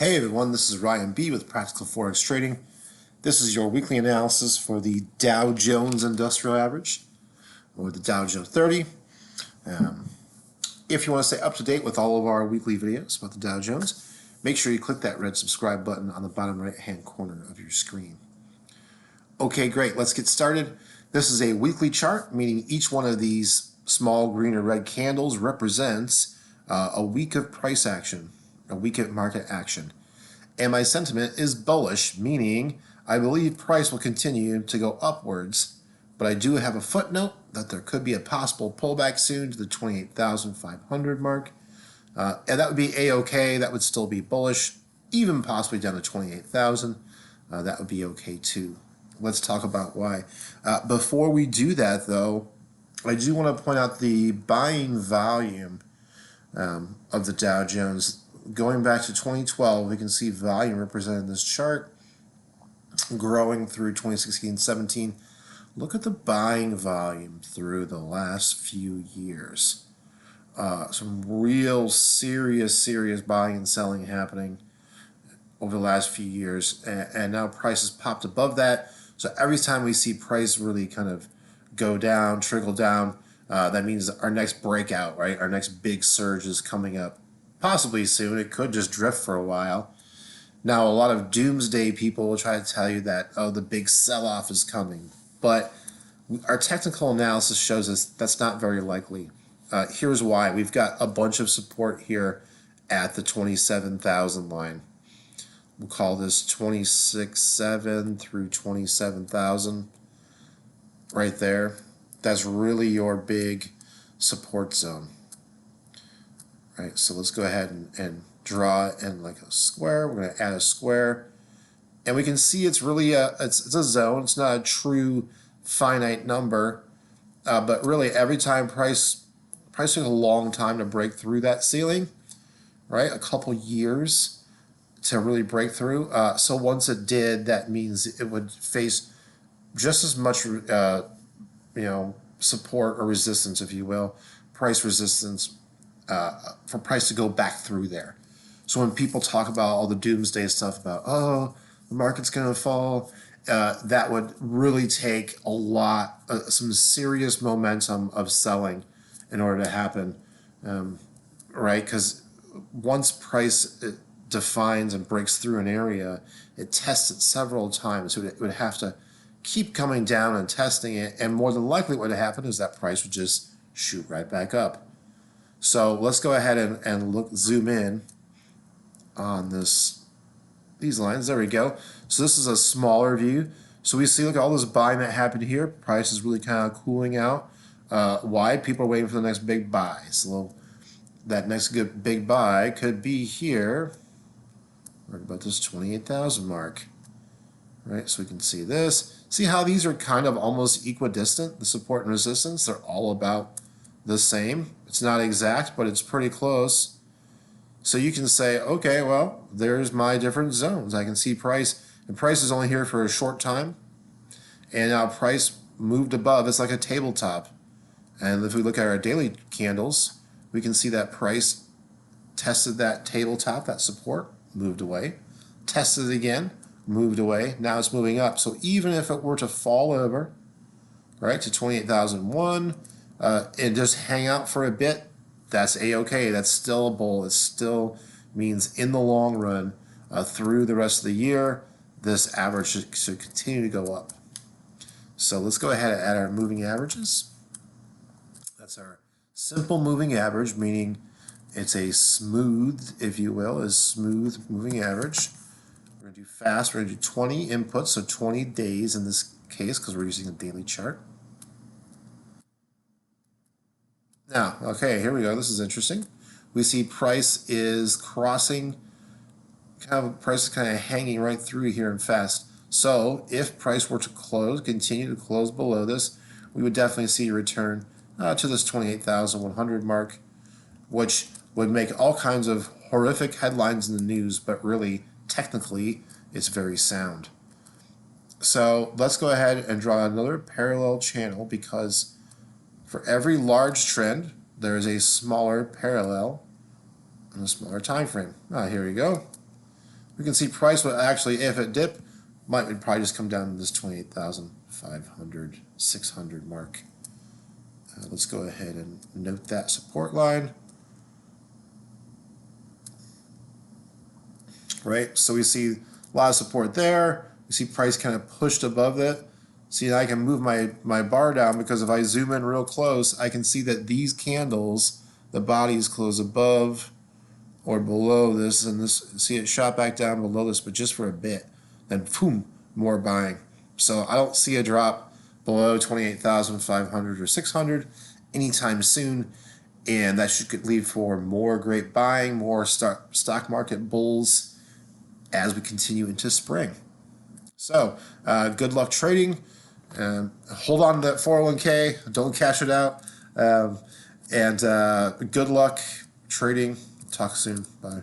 Hey everyone, this is Ryan B with Practical Forex Trading. This is your weekly analysis for the Dow Jones Industrial Average, or the Dow Jones 30. If you want to stay up to date with all of our weekly videos about the Dow Jones, make sure you click that red subscribe button on the bottom right-hand corner of your screen. Okay, great. Let's get started. This is a weekly chart, meaning each one of these small green or red candles represents a week of price action, a week of market action. And my sentiment is bullish, meaning I believe price will continue to go upwards, but I do have a footnote that there could be a possible pullback soon to the 28,500 mark. And that would be A-okay. That would still be bullish, even possibly down to 28,000. That would be okay too. Let's talk about why. Before we do that, though, I do want to point out the buying volume of the Dow Jones. Going back to 2012, we can see volume represented in this chart growing through 2016-17. Look at the buying volume through the last few years. Some real serious buying and selling happening over the last few years, and now prices popped above that. So every time we see price really kind of go down, trickle down, that means our next breakout, right? Our next big surge is coming up possibly soon. It could just drift for a while. Now, a lot of doomsday people will try to tell you that, oh, the big sell-off is coming. But our technical analysis shows us that's not very likely. Here's why. We've got a bunch of support here at the 27,000 line. We'll call this 26,700 through 27,000 right there. That's really your big support zone. Right, so let's go ahead and draw it in like a square. We're going to add a square. And we can see it's really it's a zone. It's not a true finite number. But really every time price took a long time to break through that ceiling, right? A couple years to really break through. So once it did, that means it would face just as much support or resistance, if you will, price resistance, for price to go back through there. So when people talk about all the doomsday stuff about, oh, the market's going to fall, that would really take a lot, some serious momentum of selling in order to happen, right? Because once price defines and breaks through an area, it tests it several times. So it would have to keep coming down and testing it, and more than likely what would happen is that price would just shoot right back up. So let's go ahead and zoom in on these lines. There we go. So this is a smaller view. So we see, look at all this buying that happened here. Price is really kind of cooling out. Why? People are waiting for the next big buy. So that next good big buy could be here, right about this 28,000 mark. Right, so we can see this. See how these are kind of almost equidistant, the support and resistance? They're all about the same. It's not exact, but it's pretty close. So you can say, okay, well, there's my different zones. I can see price, and price is only here for a short time. And now price moved above. It's like a tabletop. And if we look at our daily candles, we can see that price tested that tabletop, that support, moved away. Tested it again, moved away. Now it's moving up. So even if it were to fall over, right, to 28,001, and just hang out for a bit, that's A-okay. That's still a bull. It still means in the long run, through the rest of the year, this average should continue to go up. So let's go ahead and add our moving averages. That's our simple moving average, meaning it's a smooth, if you will, a smooth moving average. We're going to do fast. We're going to do 20 inputs, so 20 days in this case because we're using a daily chart. Now, okay, here we go. This is interesting. We see price is crossing, price is kind of hanging right through here and fast. So if price were to continue to close below this, we would definitely see a return to this 28,100 mark, which would make all kinds of horrific headlines in the news, but really, technically, it's very sound. So let's go ahead and draw another parallel channel, because for every large trend, there is a smaller parallel in a smaller time frame. Here we go. we can see price would actually, if it dip, would probably just come down to this 28,500, 600 mark. Let's go ahead and note that support line. Right, so we see a lot of support there. We see price kind of pushed above it. See, I can move my bar down because if I zoom in real close, I can see that these candles, the bodies close above or below this, and this, see it shot back down below this, but just for a bit. Then boom, more buying. So I don't see a drop below 28,500 or 600 anytime soon, and that should lead for more great buying, more stock market bulls as we continue into spring. So good luck trading. Hold on to that 401k. Don't cash it out. And good luck trading. Talk soon. Bye.